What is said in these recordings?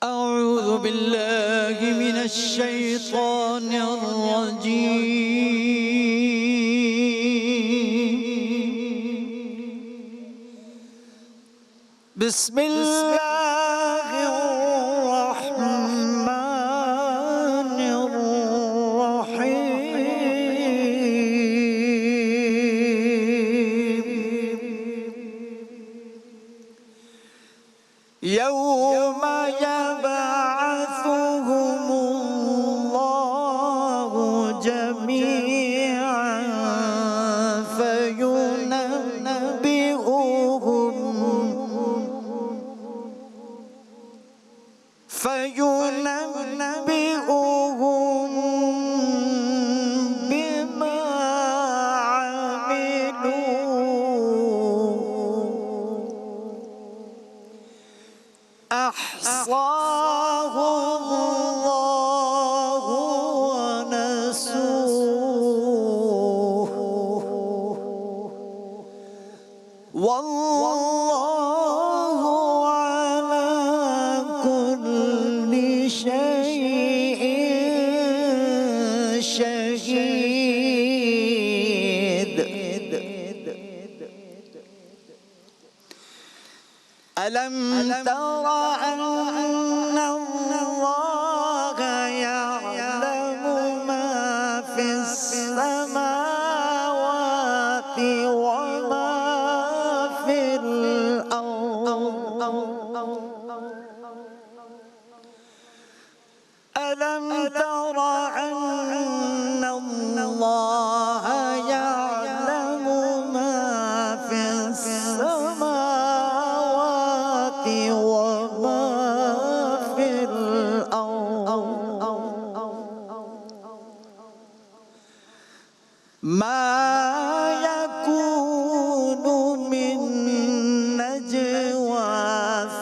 أعوذ بالله من الشيطان الرجيم. بسم الله الرحمن الرحيم. يوم يبعثهم الله جميعا فينبئهم بما عملوا أحصاه الله ونسوه والله على كل شيء شهيد. ألم تر أن الله يعلم ما في السماوات وما في الأرض؟ ألم تر أن الله يعلم ما في السماوات وما في الأرض؟ ما يكون من نجوى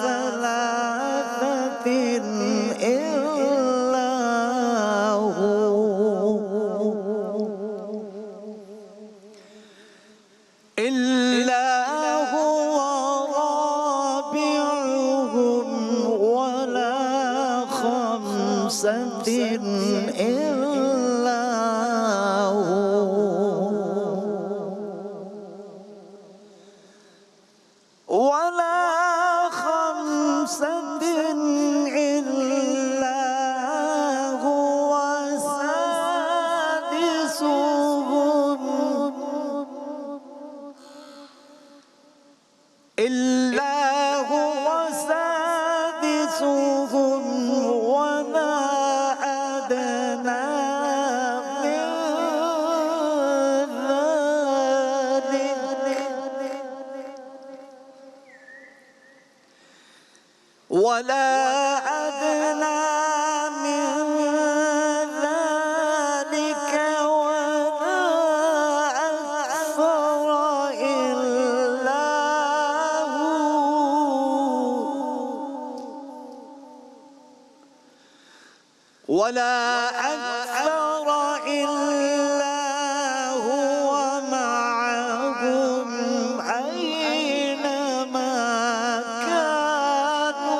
ثلاثة إلا هو رابعهم ولا خمسة إلا هو سادسهم ولا أدنى من ذلك ولا أدنى من ذلك ولا أكثر إلا هو معهم أينما كانوا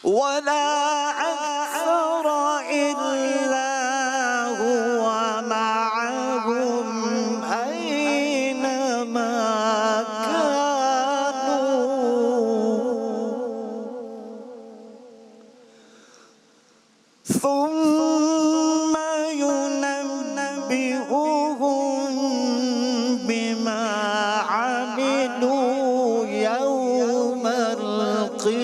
ولا أكثر إلا هو معهم أينما ثم ينبئهم بما عملوا يوم القيامة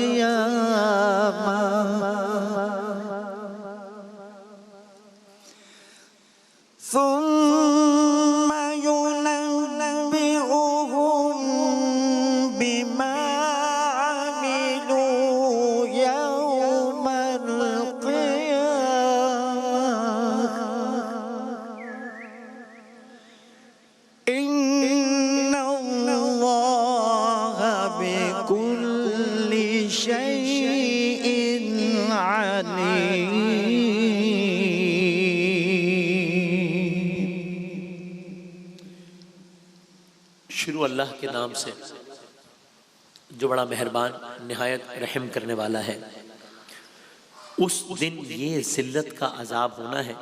شروع اللہ کے نام سے جو بڑا مہربان نہایت رحم کرنے والا ہے۔ اس دن یہ ذلت کا عذاب ہونا ہے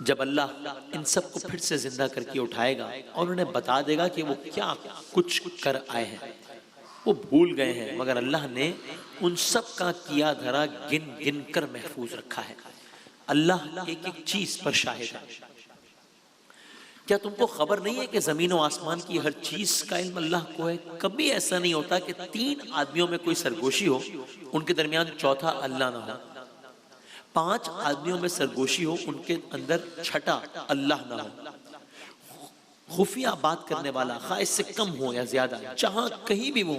جب اللہ ان سب کو پھر سے زندہ کر کے اٹھائے گا اور انہیں بتا دے گا کہ وہ کیا کچھ کر آئے ہیں۔ وہ بھول گئے ہیں مگر اللہ نے ان سب کا کیا دھرا گن گن کر محفوظ رکھا ہے۔ اللہ ایک ایک چیز پر شاہد ہے۔ کیا تم کو خبر نہیں ہے کہ زمین و آسمان کی ہر چیز کا علم اللہ کو ہے؟ کبھی ایسا نہیں ہوتا کہ 3 آدمیوں میں کوئی سرگوشی ہو، ان کے درمیان چوتھا اللہ نہ ہو، 5 آدمیوں میں سرگوشی ہو، ان کے اندر چھٹا اللہ نہ ہو۔ خفیہ بات کرنے والا خواہ اس سے کم ہو یا زیادہ، جہاں کہیں بھی وہ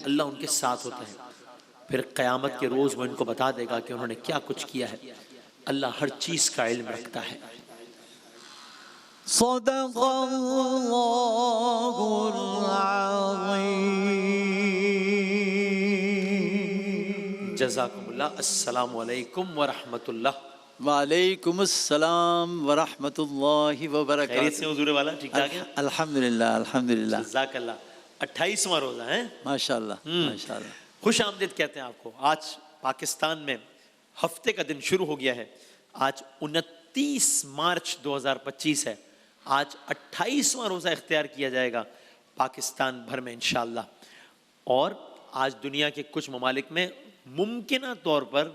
اللہ ان کے ساتھ ہوتا ہے۔ پھر قیامت کے روز وہ ان کو بتا دے گا کہ انہوں نے کیا کچھ کیا ہے۔ اللہ ہر چیز کا علم رکھتا ہے۔ صدق اللہ العظیم۔ جزاکم اللہ۔ السلام علیکم ورحمۃ اللہ۔ وعلیکم السلام ورحمۃ اللہ خیریت وبرکاتہ۔ سے حضور والا ٹھیک ٹھاک ہے؟ الحمدللہ الحمدللہ، جزاک اللہ۔ 28واں روزہ ہے، ماشاء اللہ ماشاء اللہ۔ خوش آمدید کہتے ہیں آپ کو۔ آج پاکستان میں ہفتے کا دن شروع ہو گیا ہے۔ آج 29 مارچ 2025 ہے۔ آج 28واں روزہ اختیار کیا جائے گا پاکستان بھر میں انشاءاللہ۔ اور آج دنیا کے کچھ ممالک میں ممکنہ طور پر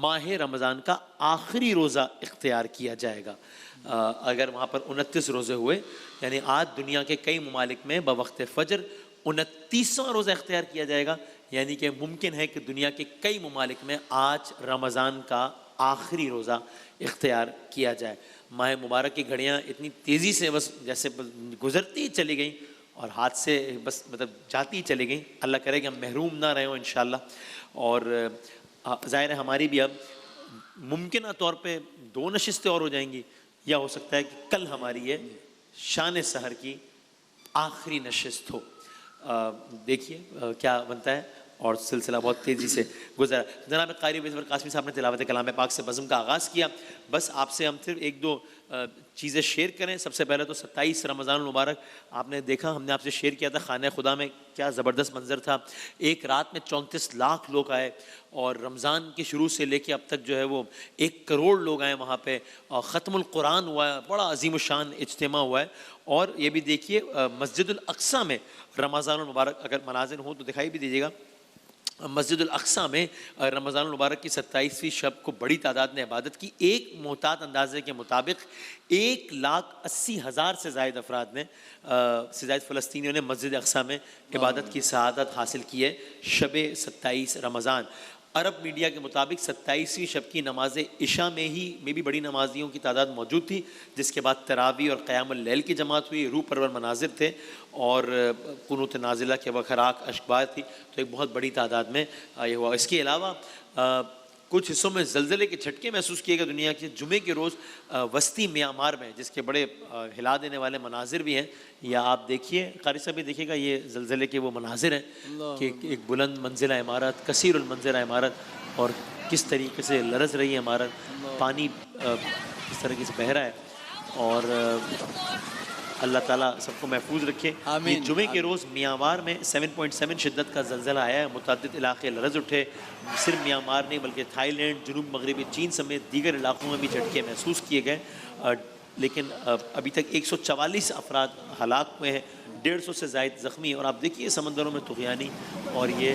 ماہ رمضان کا آخری روزہ اختیار کیا جائے گا۔ اگر وہاں پر 29 روزے ہوئے، یعنی آج دنیا کے کئی ممالک میں بوقت فجر 29واں روزہ اختیار کیا جائے گا، یعنی کہ ممکن ہے کہ دنیا کے کئی ممالک میں آج رمضان کا آخری روزہ اختیار کیا جائے۔ ماہ مبارک کی گھڑیاں اتنی تیزی سے بس جیسے گزرتی چلی گئیں اور ہاتھ سے بس جاتی چلی گئیں۔ اللہ کرے کہ ہم محروم نہ رہے ہوں انشاءاللہ۔ اور ظاہر ہے ہماری بھی اب ممکنہ طور پہ 2 نشستیں اور ہو جائیں گی، یا ہو سکتا ہے کہ کل ہماری یہ شان سحر کی آخری نشست ہو۔ دیکھیے کیا بنتا ہے، اور سلسلہ بہت تیزی سے گزرا۔ جناب قاری بیزور قاسمی صاحب نے تلاوت کلام پاک سے بزم کا آغاز کیا۔ بس آپ سے ہم صرف 1-2 چیزیں شیئر کریں۔ سب سے پہلے تو 27 رمضان المبارک آپ نے دیکھا، ہم نے آپ سے شیئر کیا تھا خانہ خدا میں کیا زبردست منظر تھا۔ ایک رات میں 34 لاکھ لوگ آئے، اور رمضان کے شروع سے لے کے اب تک جو ہے وہ 1 کروڑ لوگ آئے وہاں پہ، اور ختم القرآن ہوا ہے، بڑا عظیم الشان اجتماع ہوا ہے۔ اور یہ بھی دیکھیے مسجد الاقصیٰ میں رمضان المبارک اگر مناظر ہوں تو دکھائی بھی دیجیے گا۔ مسجد الاقصیٰ میں رمضان المبارک کی 27ویں شب کو بڑی تعداد نے عبادت کی۔ ایک محتاط اندازے کے مطابق 1,80,000 سے زائد افراد نے سے زائد فلسطینیوں نے مسجد اقصیٰ میں عبادت کی سعادت حاصل کی ہے شب 27 رمضان۔ عرب میڈیا کے مطابق 27ویں شب کی نماز عشاء میں بھی بڑی نمازیوں کی تعداد موجود تھی، جس کے بعد تراویح اور قیام اللیل کی جماعت ہوئی۔ روح پرور مناظر تھے اور قنوت نازلہ کے وقت خراق اشبار تھی، تو ایک بہت بڑی تعداد میں یہ ہوا۔ اس کے علاوہ کچھ حصوں میں زلزلے کے جھٹکے محسوس کیے گئے دنیا کے۔ جمعے کے روز وسطی میانمار میں، جس کے بڑے ہلا دینے والے مناظر بھی ہیں، یا آپ دیکھیے قاری صاحب بھی دیکھیے گا، یہ زلزلے کے وہ مناظر ہیں کہ ایک بلند منزلہ عمارت، کثیر المنظرہ عمارت، اور کس طریقے سے لرز رہی ہے عمارت، پانی کس طریقے سے بہہ رہا ہے۔ اور اللہ تعالیٰ سب کو محفوظ رکھے۔ آمین۔ یہ جمعے کے روز میانمار میں 7.7 شدت کا زلزلہ آیا ہے، متعدد علاقے لرز اٹھے۔ صرف میانمار نہیں بلکہ تھائی لینڈ، جنوب مغربی چین سمیت دیگر علاقوں میں بھی جھٹکے محسوس کیے گئے، لیکن ابھی تک 144 افراد ہلاک ہوئے ہیں، 150 سے زائد زخمی۔ اور آپ دیکھیے سمندروں میں طغیانی، اور یہ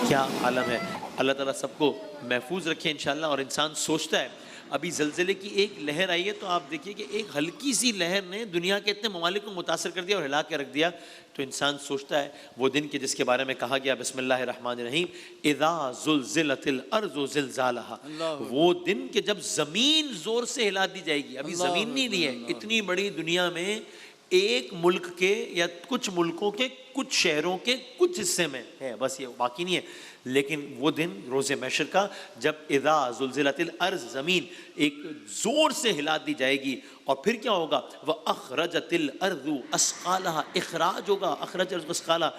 کیا عالم ہے۔ اللہ تعالیٰ سب کو محفوظ رکھے انشاءاللہ۔ اور انسان سوچتا ہے، ابھی زلزلے کی ایک لہر آئی ہے تو آپ دیکھیے کہ ایک ہلکی سی لہر نے دنیا کے اتنے ممالک کو متاثر کر دیا اور ہلا کے رکھ دیا، تو انسان سوچتا ہے وہ دن کے جس کے بارے میں کہا گیا بسم اللہ الرحمن الرحیم، اذا زلزلت الارض زلزالها، وہ دن کہ جب زمین زور سے ہلا دی جائے گی۔ ابھی زمین نہیں لی ہے، اتنی بڑی دنیا میں ایک ملک کے یا کچھ ملکوں کے کچھ شہروں کے کچھ حصے میں ہے، بس یہ باقی نہیں ہے۔ لیکن وہ دن روز محشر کا جب اذا زلزلت الارض، زمین ایک زور سے ہلا دی جائے گی، اور پھر کیا ہوگا، واخرجت الارض اثقالها، اخراج ہوگا، اخرج الارض اثقالها،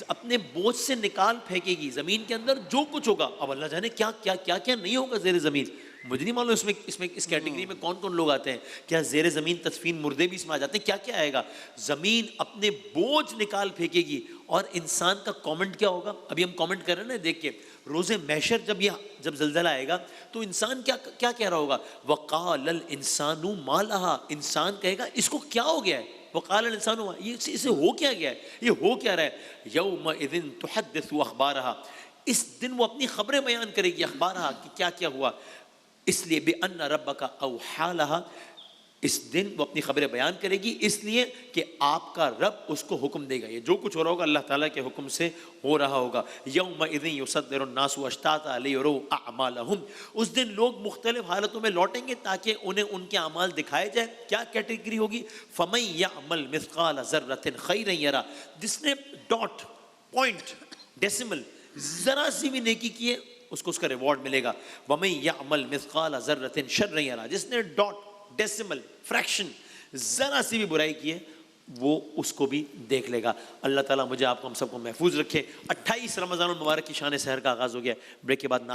اپنے بوجھ سے نکال پھینکے گی زمین کے اندر جو کچھ ہوگا۔ اب اللہ جانے کیا کیا کیا کیا نہیں ہوگا زیر زمین، مجھے نہیں معلوم اس کیٹیگری میں کون کون لوگ آتے ہیں. کیا زیر زمین تدفین مردے بھی اس میں آ جاتے ہیں؟ کیا کیا آئے گا. زمین اپنے بوجھ نکال پھینکے گی اور انسان کا کامنٹ کیا ہوگا. ابھی ہم کامنٹ کر رہے ہیں نا دیکھ کے, روز محشر جب زلزلہ آئے گا تو انسان کیا کہہ رہا ہوگا. وقال الانسان ما لها, انسان کہے گا اس کو کیا ہو گیا ہے. وقال الانسان یہ اسے ہو کیا گیا ہے, یہ ہو کیا رہا ہے. یومئذ تحدث اخبارها, اس دن وہ اپنی خبریں بیان کرے گی, اخبارها کہ کیا کیا ہوا. اس لیے بأن ربک اوحی لها, اس دن وہ اپنی خبریں بیان کرے گی اس لیے کہ آپ کا رب اس کو حکم دے گا. یہ جو کچھ ہو رہا ہوگا اللہ تعالیٰ کے حکم سے ہو رہا ہوگا. یومئذ یصدر الناس اشتاتا لیروا اعمالهم, اس دن لوگ مختلف حالتوں میں لوٹیں گے تاکہ انہیں ان کے اعمال دکھائے جائیں. کیا کیٹیگری ہوگی. فمن یعمل مثقال ذرۃ خیرا یرا, جس نے ڈاٹ, پوائنٹ, ڈیسیمل ذرا سی بھی نیکی کی ہے اس کو اس کا ریوارڈ ملے گا. ومن یعمل مثقال ذرۃ شرا یرا, جس نے ڈاٹ, ڈیسیمل, فریکشن ذرا سی بھی برائی کی ہے وہ اس کو بھی دیکھ لے گا. اللہ تعالیٰ مجھے آپ کو ہم سب کو محفوظ رکھے. 28 رمضان المبارک کی شان سحر کا آغاز ہو گیا. بریک کے بعد